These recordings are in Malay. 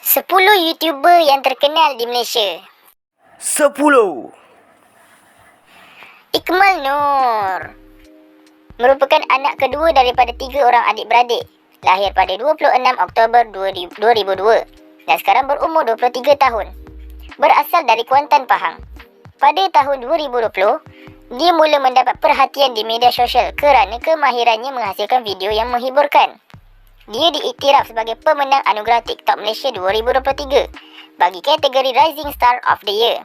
Sepuluh YouTuber yang terkenal di Malaysia. 10. Ikmal Noor merupakan anak kedua daripada 3 orang adik-beradik. Lahir pada 26 Oktober 2002 dan sekarang berumur 23 tahun. Berasal dari Kuantan, Pahang. Pada tahun 2020, dia mula mendapat perhatian di media sosial kerana kemahirannya menghasilkan video yang menghiburkan. Dia diiktiraf sebagai pemenang anugerah TikTok Malaysia 2023 bagi kategori Rising Star of the Year.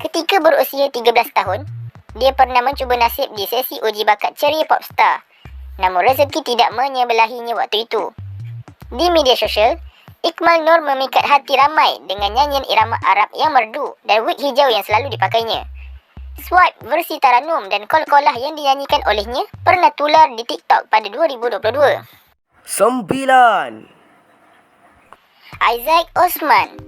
Ketika berusia 13 tahun, dia pernah mencuba nasib di sesi uji bakat ceria popstar. Namun rezeki tidak menyebelahinya waktu itu. Di media sosial, Ikmal Noor memikat hati ramai dengan nyanyian irama Arab yang merdu dan wig hijau yang selalu dipakainya. Swipe versi Taranum dan Kol-Kolah yang dinyanyikan olehnya pernah tular di TikTok pada 2022. 9. Isaac Osman.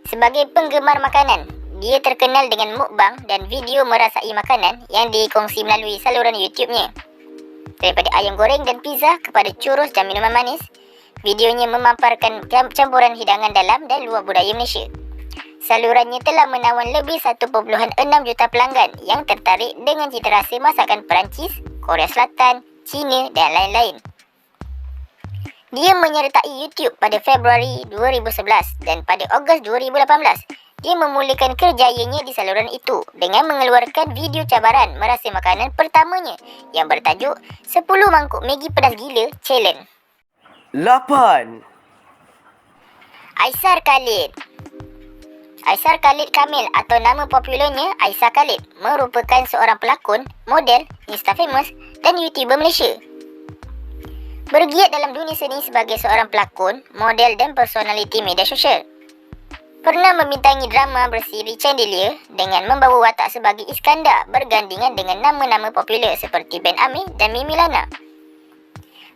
Sebagai penggemar makanan, dia terkenal dengan mukbang dan video merasai makanan yang dikongsi melalui saluran YouTube-nya. Daripada ayam goreng dan pizza kepada churros dan minuman manis, videonya memaparkan campuran hidangan dalam dan luar budaya Malaysia. Salurannya telah menawan lebih 1.6 juta pelanggan yang tertarik dengan cita rasa masakan Perancis, Korea Selatan, China dan lain-lain. Dia menyertai YouTube pada Februari 2011 dan pada Ogos 2018, dia memulakan kerjayanya di saluran itu dengan mengeluarkan video cabaran merasa makanan pertamanya yang bertajuk 10 mangkuk Maggi pedas gila challenge. 8. Aisar Khalid. Aisar Khalid Kamil atau nama popularnya Aisar Khalid merupakan seorang pelakon, model, Instafamous dan YouTuber Malaysia. Bergiat dalam dunia seni sebagai seorang pelakon, model dan personaliti media sosial. Pernah membintangi drama bersiri Chandelier dengan membawa watak sebagai Iskandar bergandingan dengan nama-nama popular seperti Ben Amir dan Mimi Lana.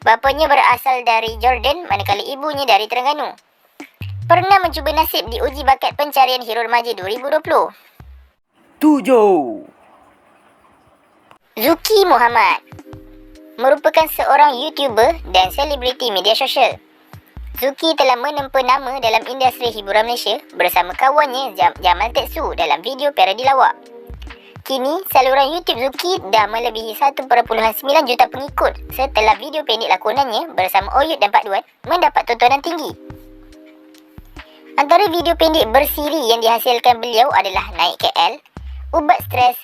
Bapanya berasal dari Jordan manakala ibunya dari Terengganu. Pernah mencuba nasib di uji bakat pencarian hero remaja 2020. 7. Zuki Muhammad merupakan seorang YouTuber dan selebriti media sosial. Zuki telah menempa nama dalam industri hiburan Malaysia bersama kawannya Jamal Tetsu dalam video parodi lawak. Kini, saluran YouTube Zuki dah melebihi 1.9 juta pengikut setelah video pendek lakonannya bersama Oyut dan Pak Duan mendapat tontonan tinggi. Antara video pendek bersiri yang dihasilkan beliau adalah Naik KL, Ubat Stres,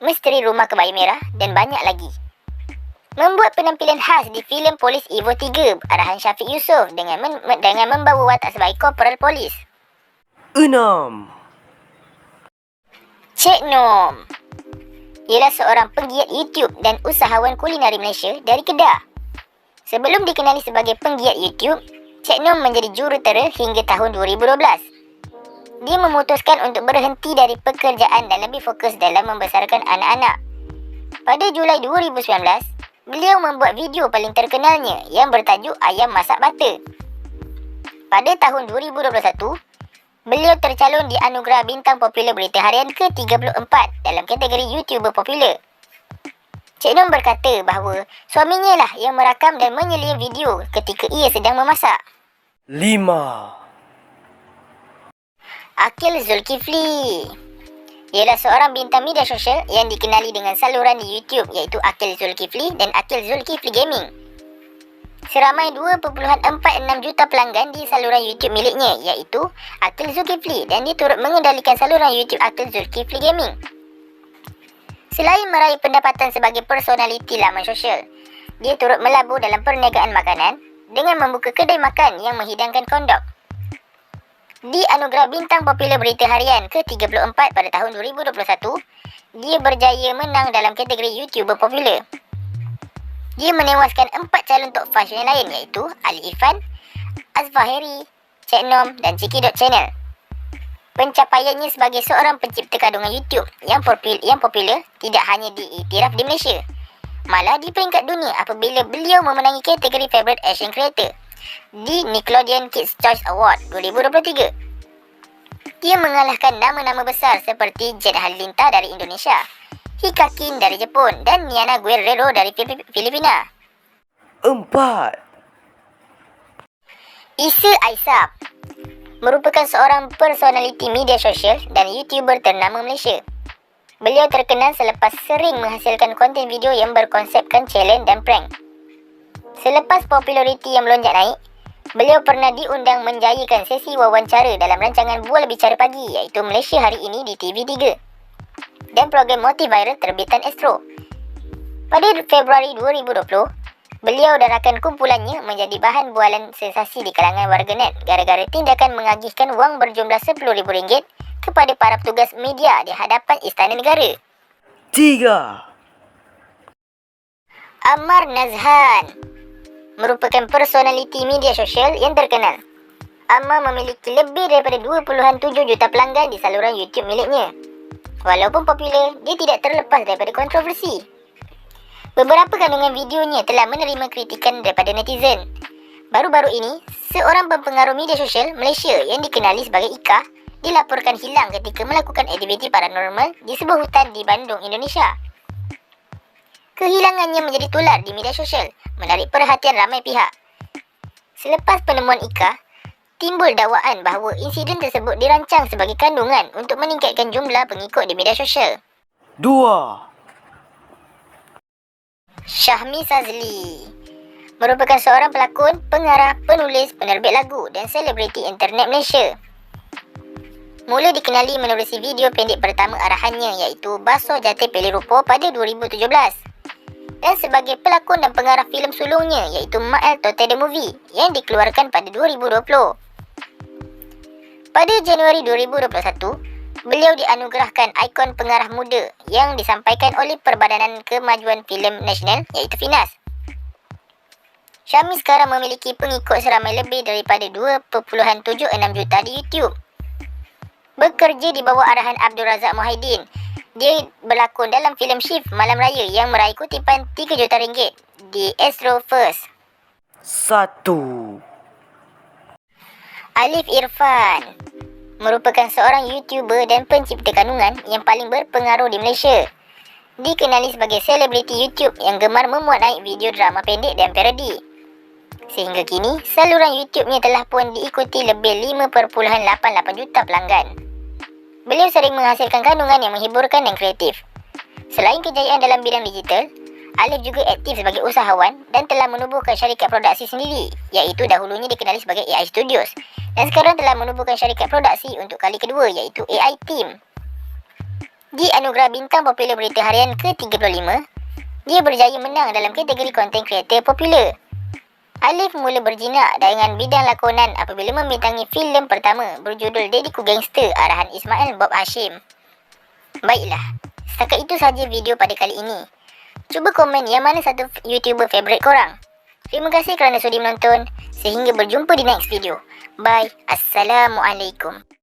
Misteri Rumah Kebaya Merah dan banyak lagi. Membuat penampilan khas di filem Polis Evo 3 arahan Syafiq Yusof dengan membawa watak sebagai korporal polis. 6. Cik Nom ialah seorang penggiat YouTube dan usahawan kulinari Malaysia dari Kedah. Sebelum dikenali sebagai penggiat YouTube, Cik Nom menjadi jurutera hingga tahun 2012. Dia memutuskan untuk berhenti dari pekerjaan dan lebih fokus dalam membesarkan anak-anak. Pada Julai 2019, beliau membuat video paling terkenalnya yang bertajuk Ayam Masak Bata. Pada tahun 2021, beliau tercalon di Anugerah Bintang Popular Berita Harian ke-34 dalam kategori YouTuber popular. Cik Nom berkata bahawa suaminya lah yang merakam dan menyelia video ketika ia sedang memasak. 5. Akil Zulkifli ialah seorang bintang media sosial yang dikenali dengan saluran di YouTube iaitu Akil Zulkifli dan Akil Zulkifli Gaming. Seramai 2.46 juta pelanggan di saluran YouTube miliknya iaitu Akil Zulkifli dan dia turut mengendalikan saluran YouTube Akil Zulkifli Gaming. Selain meraih pendapatan sebagai personaliti laman sosial, dia turut melabur dalam perniagaan makanan dengan membuka kedai makan yang menghidangkan kondok. Di Anugerah Bintang Popular Berita Harian ke-34 pada tahun 2021, dia berjaya menang dalam kategori YouTuber popular. Dia menewaskan 4 calon top 5 yang lain iaitu Ali Irfan, Azfahiri, Cik Nom dan Ciki Channel. Pencapaiannya sebagai seorang pencipta kandungan YouTube yang popular tidak hanya diiktiraf di Malaysia, malah di peringkat dunia apabila beliau memenangi kategori Favorite Asian Creator di Nickelodeon Kids Choice Award 2023. Dia mengalahkan nama-nama besar seperti Jen Halilintar dari Indonesia, Hikakin dari Jepun dan Niana Guerrero dari Filipina. 4. Isa Aisap merupakan seorang personaliti media sosial dan YouTuber ternama Malaysia. Beliau terkenal selepas sering menghasilkan konten video yang berkonsepkan challenge dan prank. Selepas populariti yang melonjak naik, beliau pernah diundang menjayakan sesi wawancara dalam rancangan Bual Bicara Pagi iaitu Malaysia Hari Ini di TV3 dan program Motiviral terbitan Astro. Pada Februari 2020, beliau dan rakan kumpulannya menjadi bahan bualan sensasi di kalangan warganet gara-gara tindakan mengagihkan wang berjumlah RM10,000 kepada para petugas media di hadapan Istana Negara. 3. Ammar Nazhan merupakan personaliti media sosial yang terkenal. Ammar memiliki lebih daripada 2.7 juta pelanggan di saluran YouTube miliknya. Walaupun popular, dia tidak terlepas daripada kontroversi. Beberapa kandungan videonya telah menerima kritikan daripada netizen. Baru-baru ini, seorang pempengaruh media sosial Malaysia yang dikenali sebagai Ika dilaporkan hilang ketika melakukan aktiviti paranormal di sebuah hutan di Bandung, Indonesia. Kehilangannya menjadi tular di media sosial, menarik perhatian ramai pihak. Selepas penemuan Ika, timbul dakwaan bahawa insiden tersebut dirancang sebagai kandungan untuk meningkatkan jumlah pengikut di media sosial. 2. Syahmi Sazli merupakan seorang pelakon, pengarah, penulis, penerbit lagu dan selebriti internet Malaysia. Mula dikenali menerusi video pendek pertama arahannya iaitu Basuh Jati Pilih Rupa pada 2017 dan sebagai pelakon dan pengarah filem sulungnya iaitu Mak El Tote The Movie yang dikeluarkan pada 2020. Pada Januari 2021, beliau dianugerahkan ikon pengarah muda yang disampaikan oleh Perbadanan Kemajuan Filem Nasional iaitu FINAS. Syahmi sekarang memiliki pengikut seramai lebih daripada 2.76 juta di YouTube. Bekerja di bawah arahan Abdul Razak Muhaiddin, dia berlakon dalam filem Shift Malam Raya yang meraih kutipan RM3 juta di Astro First. 1. Alif Irfan merupakan seorang YouTuber dan pencipta kandungan yang paling berpengaruh di Malaysia. Dikenali sebagai selebriti YouTube yang gemar memuat naik video drama pendek dan parodi. Sehingga kini, saluran YouTube-nya telah pun diikuti lebih 5.88 juta pelanggan. Beliau sering menghasilkan kandungan yang menghiburkan dan kreatif. Selain kejayaan dalam bidang digital, Alif juga aktif sebagai usahawan dan telah menubuhkan syarikat produksi sendiri iaitu dahulunya dikenali sebagai AI Studios dan sekarang telah menubuhkan syarikat produksi untuk kali kedua iaitu AI Team. Dianugerah bintang popular berita harian ke-35, dia berjaya menang dalam kategori content creator popular. Alif mula berjinak dengan bidang lakonan apabila membintangi filem pertama berjudul Dediku Gangster arahan Ismail Bob Hashim. Baiklah, setakat itu sahaja video pada kali ini. Cuba komen yang mana satu YouTuber favourite korang. Terima kasih kerana sudi menonton. Sehingga berjumpa di next video. Bye. Assalamualaikum.